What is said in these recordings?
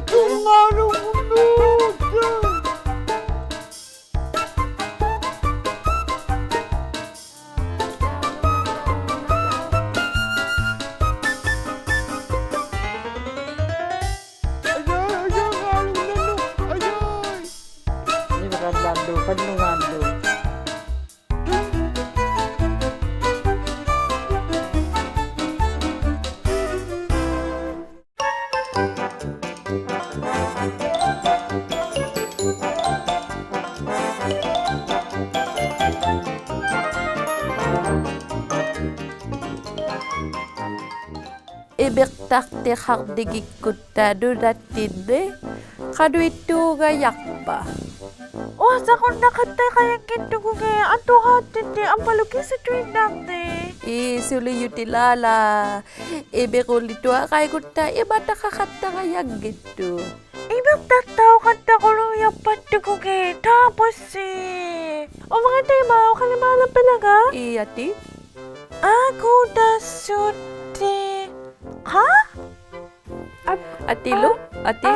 정말로 무섭다. Ini berat bandu, penuh bandu. Ibektakti hardikikutta dudattinde kaduituga yakpa. Sa kung nakatay kayang kintugo kaya ato hatindi ang palugis sa tuwing dati. Isuli yutilala. Ibekulito kay kutta ibata kakatta kayang gitu. Ibang tataw kanta ko lang yung patugo kaya. Tapos o mga tayo mao kalimalan talaga? Iyati? Ako da suti. Ha? Atilo? Ati?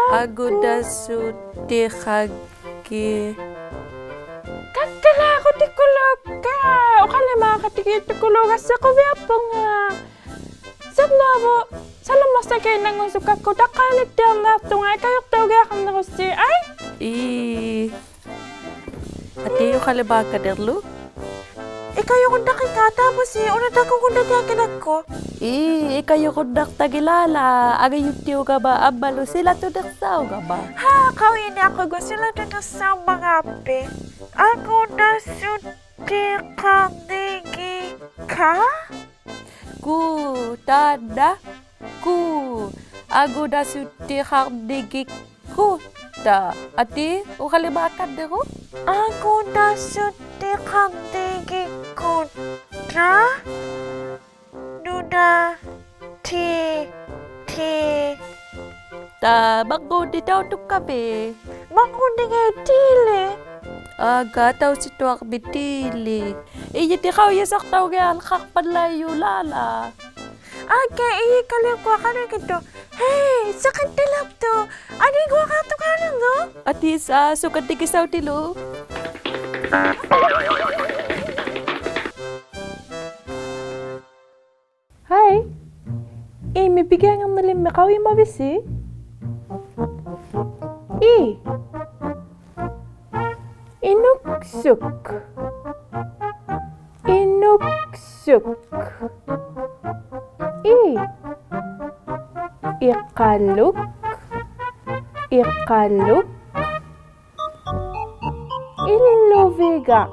Aguda suti kagi. Katala ako tikulog ka. O kalima katigit tikulog sa kubyapa nga. Salam mas na kayo nang usok ako. Dakalit yung lato nga. Kayok tawag akong nakusi. Ay! Ati yung kalibaka derlo? Kayo kung nakikata mo unat ako kung natiyakin ako. Kayo kundak tagilala. Aga yutiyo ka ba? Abalo sila to daksaw ka ba? Ha, kawin ako gusto lang na sa mga pe. Ako na suti kanigi ka? Ku, tada, ku. Ago da suti hardigi ku. Ta, ati, ukalibakan dero? Ako na suti kanigi ko. Na? Nuda, ti. Ta, bago di daw to kabe. Makundi ngay tili. Aga, tau si tuwak bitili. Iya ti kau yasak tau gan kakpan layo lala. Iya kalian ko kano kito. Hey, sakit tilap to. Ani gua kato kanan no? Ati sa sukat di kisaw tilo. Hai. May bigyan ng nalim na kawin mabisi. Inuksuk. Ikaluk. Ilovigak.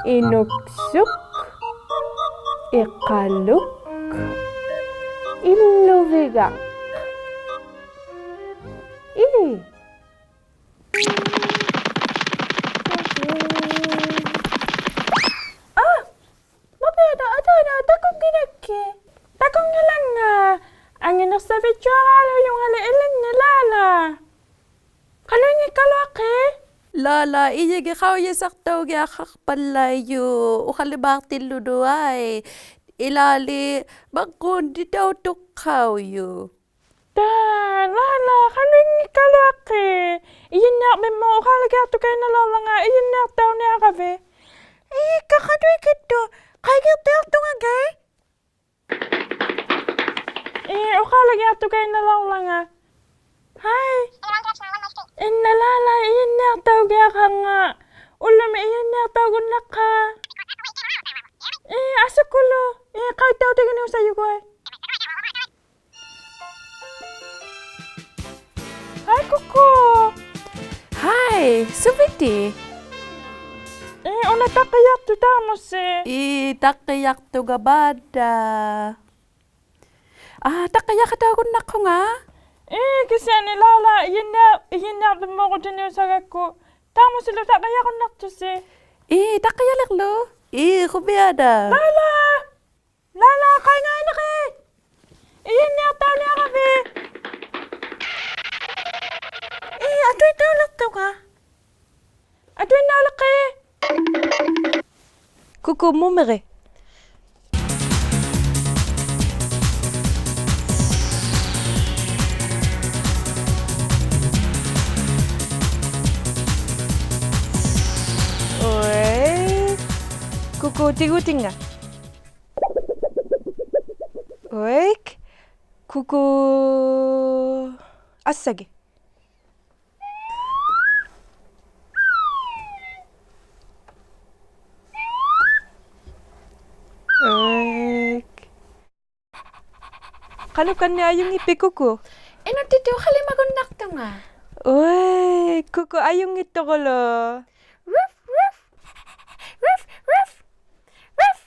Inuksuk. Ikaluk. Ilovigak. Takong nga lang nga. Ang inak sa video akala yung haliilan niya lala. Kaloy nga kalaki? Lala, iya gi kau yasak tau ga kakpan layo. Ukalibak tilo doay. Ilali, bakun di daw to kau yo. Lala, kaloy nga kalaki? Iyan na, may mga ukalaga ito kayo na lala nga. Iyan na, tao niya kabe. Kakadoy kito. Kaya tao ito nga gay? Ukalaga ito kayo na lala nga. Hai. Nalala, iyan na, tao kaya ka nga. Ulam, iyan na, tao gunak ka. Asukulo. Kaya tao tingin niyo sa'yo ko eh. Hai, Kuko. Hai, subiti. Una takayak to tamo Takayak to gabada. Takayak daw gunak ko nga. Kasi nilala, iyan na, mo ko din yung sagak ko. Tamo sila takayak ko nakto Takayak lo. Kubiada. Lala, kaya nga anak eh. Iyan na, tao niya kabe. Ato'y tawag to ka. Ato'y nalak eh. Coucou mon mère. kuku tigutinga. Oik. Kuku assagi. Oik. Kalukan ni ayung ipi kuku. Eno titi ukalimagundak to nga. Oik, kuku ayung ito kolo. Ruff, ruff. Ruff, ruff. Ruff.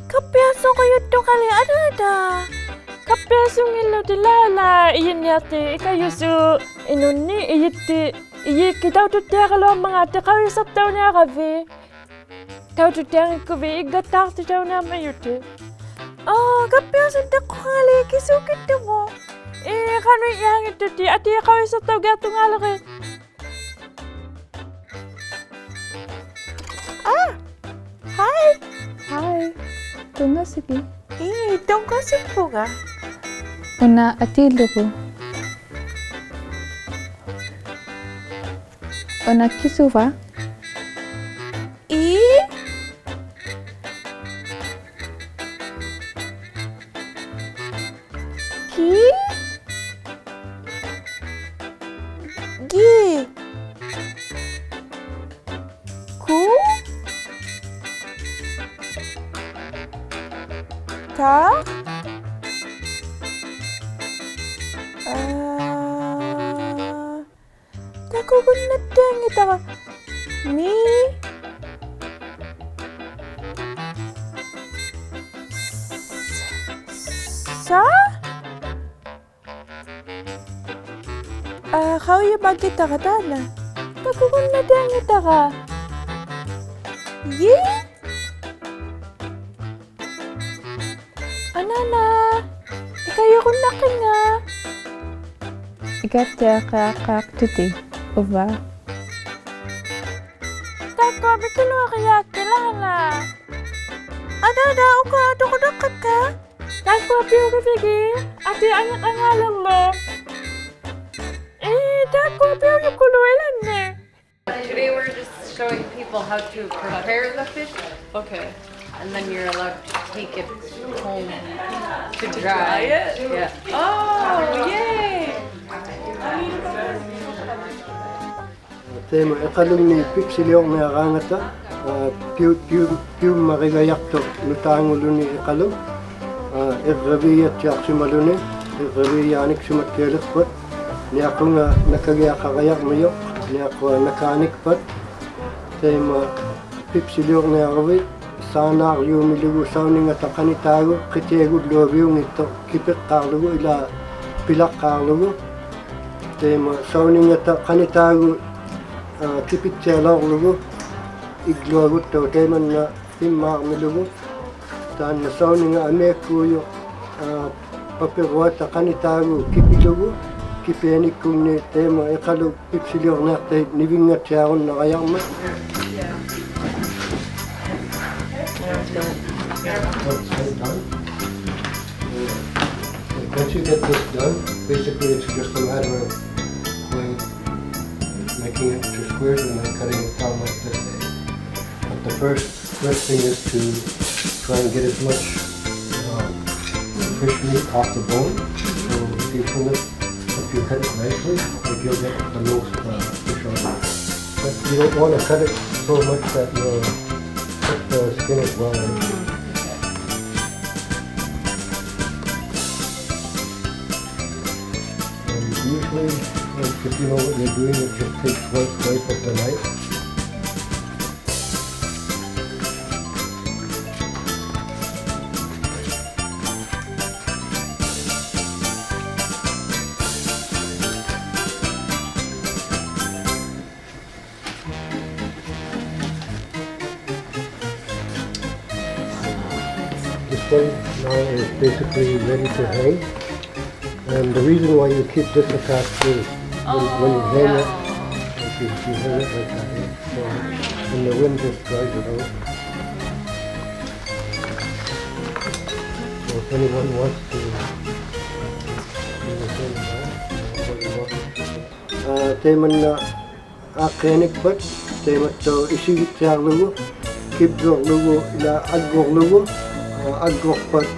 Kapiaso kayo to kali ada. Kapiaso ngilo dilala. Iyan yate ikayo su inuni iyiti. Iyi kita tu tiya kalau mga te kayo sa tao niya kafe. Tao tu tiya kafe igatak tu tao na mayute. Kapiaso te ko kali kisukit to mo. Kano yang itu ti ati kayo sa tao gato ngalaki. Hi. Hi. Tunga sige. Itong kasi po ka. Una atilo ko. Una kisuva. Gi. Ku. Ta. Takugunat dang ita ka. Mi. Sa. Kau yung bagita ka tana. Takugunat dang ita ka. Ye. Anana. Ikayo kung laki nga. Igatia ka tuti. Uva. Tako, bikino kaya kilala. Ada, uka, dukudukot ka. Tako, piyo ka sige. Ati, angalan mo. Tako, piyo yung kuluilan ne. Today we're just showing people how to prepare the fish. Okay. And then you're allowed to take it home to dry it? Yeah. Oh, yay! Tema ekalung ni pipsiliong na rangata piu marigayakto nutangulo ni ekalung errabiya tiyak simalune errabiya anik simatkelek pat ni ako nga nakagayakayak mayok ni ako nakanik pat tema pipsiliong na rawit sana yumilugu sauning at kanitago kitego lobiyong ito kipit karlugo ila pilak karlugo tema sauning at kanitago kipit chelong lugu iglogut to teman na timma milugu tan na sauning ameku yo papirwata kanitago kipilugu kipeni kung ni tema ekalu pipsilyor na te nivinga charon na kayang ma Once you get this done, basically it's just a matter of making it into squares and then cutting it down like this. But the first thing is to try and get as much fish meat off the bone. So if you cut it nicely, like you'll get the most fish on it. But you don't want to cut it so much that you'll cut the skin as well. And usually, if you know what you're doing, it just takes one swipe of the knife. This one now is basically ready to hang. And the reason why you keep this attached is when you hang it, if you hang it like that, so when the wind just dries it out. So if anyone wants to do the same as that, teman na aaqianikpat teematto isigitsaarlugu kipsuorlugu ila agguorlugu agguorpat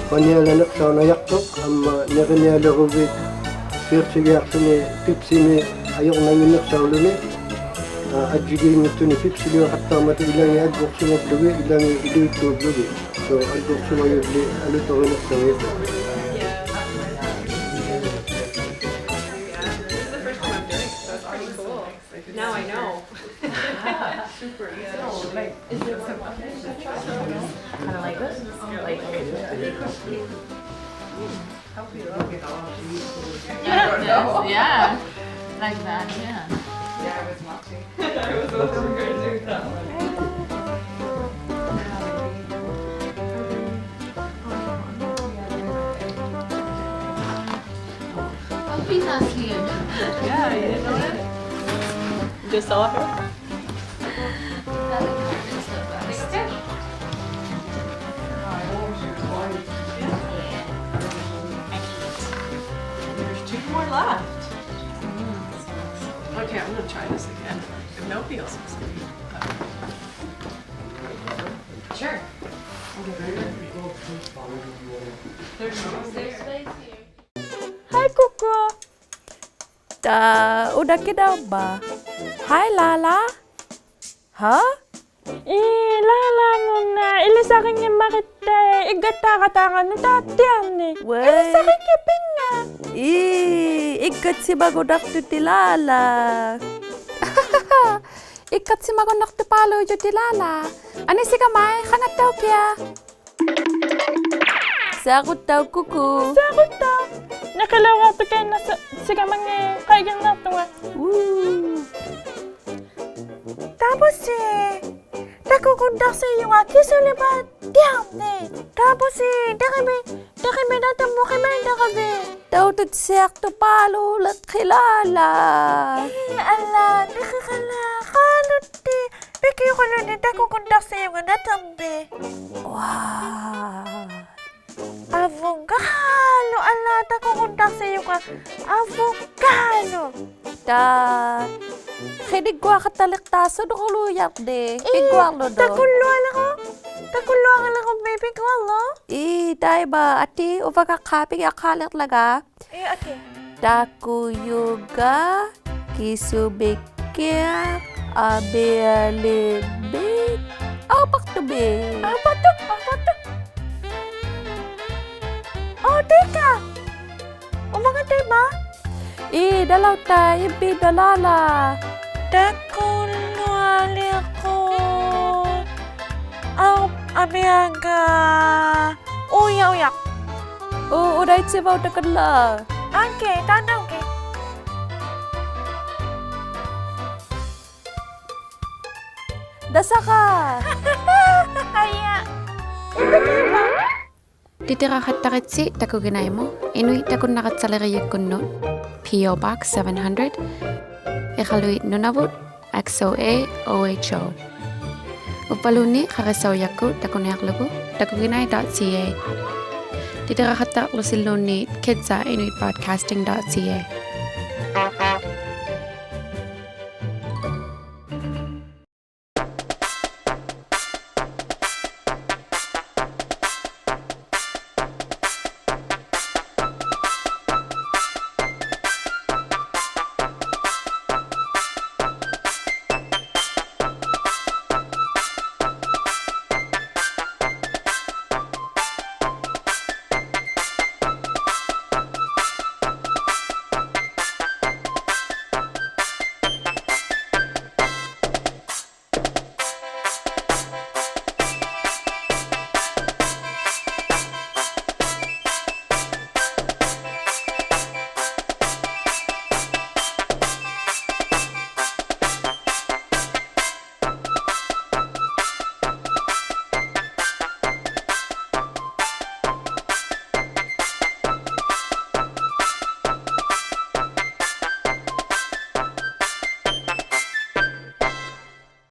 panialaneqsaunajaqtoq amma nerinialeruvit piirsigiarsuni pipsini ajornanginneqsauluni ajjigiingittuni pipsiliuqattaarmata ilangi agguorsumerlugi ilangi iluittuullugi so agguorsumayulli alutorineqsauyat Now I know. Super easy. Is it kind of like this? Like yeah, like that. Yeah. Yeah, I was watching. I was also going to do that one. Yeah, you didn't know that? You just saw her? There's 2 more left. Okay, I'm gonna try this again. If nobody else wants to eat. Sure. There's space here. Hi, Kuko. Udah kita ba? Hi, Lala. Huh? Lala nuna. Ilisakin niya makita igata-katangan na tatiyan eh. Wey. Ilisakin niya pina. Ikat si bagodak ti Lala. Ikat si magonak ti palo jo ti Lala. Ani si kamay, kanat daw kya. Sakot daw kuku. Sakot daw. Nakalawa to kayo na siga mga kaigan na to nga. Tapos nakukundak sa iyo nga kisulibat. Diyan eh. Tapos dakime natambo kay Manda kabe. Daw to siyak to palo lat kilala. Ala, nakakala. Kalot eh. Peki ko nun eh. Nakukundak sa iyo nga natambi. Wow. Avocado! Ala, nakukundak sa iyo ka. Avocado! Kidigwa ka taliktaso do kuluyak de. Pigwang lo do. Takuluan ako. Takuluan ako, baby ko, alo. Dai ba ati uva ka kapig akalat laga. Ate. Dakuyuga kisubikya abealibit. Apak to be. Apa to? Oh, teka! Umangatay ba? Dalaw ta, ibi dalala. Takuluan ako. Abiyaga. Uya. Uday sibaw ta kadla. Okay, tanaw ke. Dasa ka. Kaya. Titirahattaritsi takuginaymo, Inuit takun nakatsalariyakkunnut, P.O. Box 700, Iqaluit Nunavut, XOA OHO. Upaluni qarasawyakku takuneaqlugu takuginay.ca. Titirahattaqlusilluunniit kidsa inuitbroadcasting.ca.